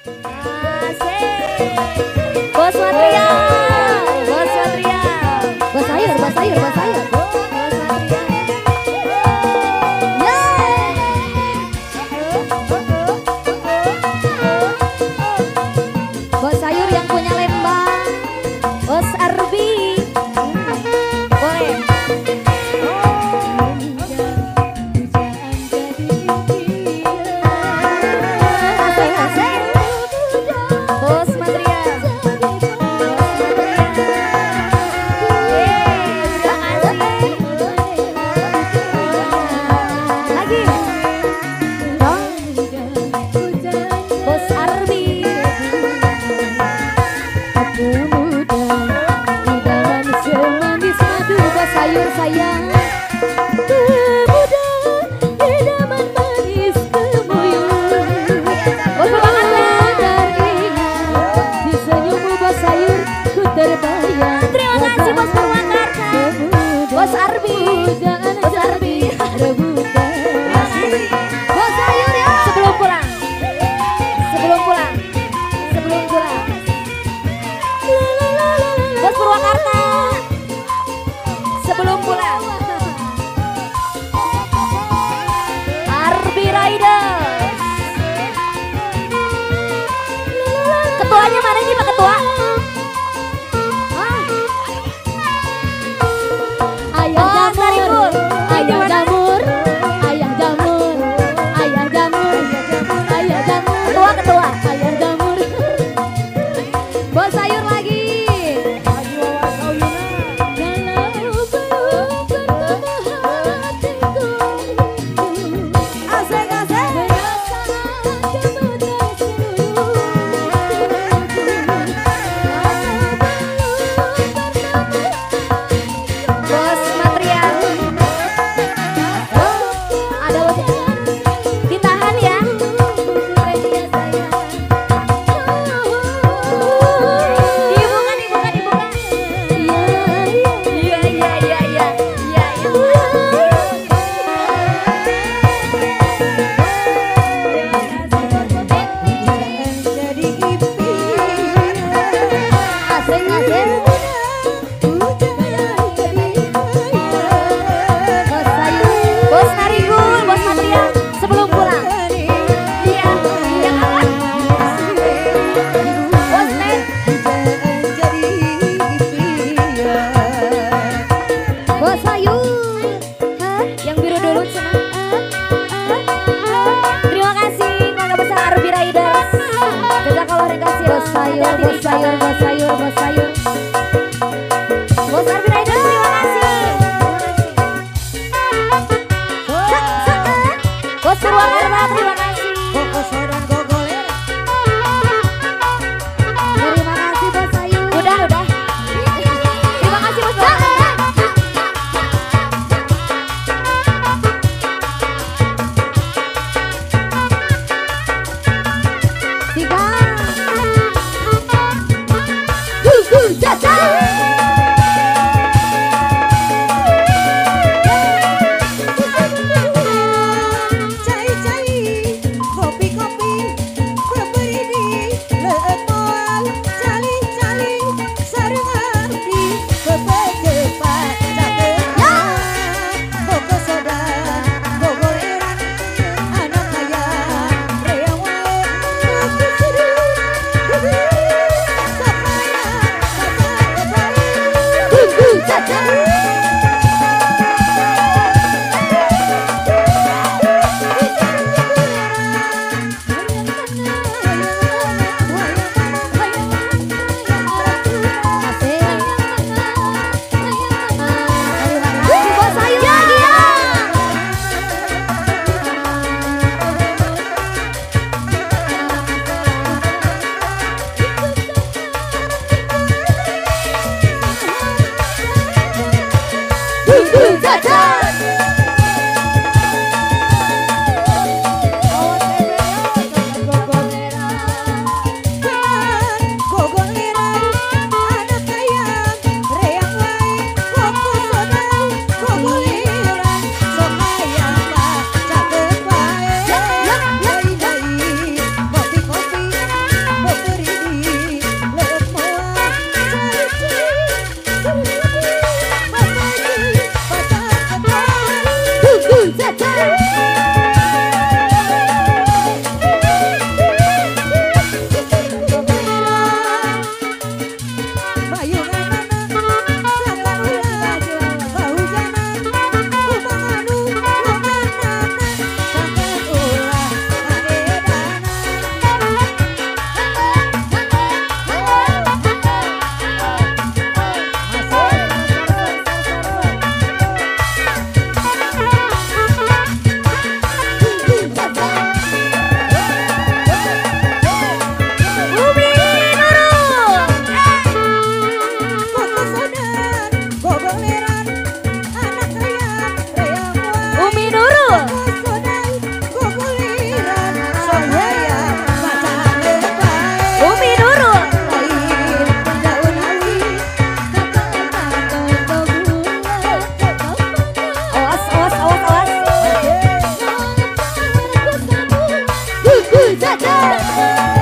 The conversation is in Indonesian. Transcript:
Asik. Bos Satria. Bos Satria. Bos sayur, bos sayur, bos sayur. Bos sayur yang punya Lembang. Bos Arbi. Boleh. Asik, asik. Bos Matria. Lagi. Bos Arbi. Aku muda, idaman semanis madu. Bos sayur sayang. Muda, idaman manis kemuyung. Bos Purwakarta. Dan ingat di senyummu bos sayur ku terbayang. Terima kasih Bos Purwakarta. Bos Arbi. Bos Arbi. Bos sayur ya. Sebelum pulang. Sebelum pulang. Sebelum pulang. Bos Purwakarta. Sebelum pulang. Arbi Riders. Ketuanya mana sih Pak Ketua? Iya.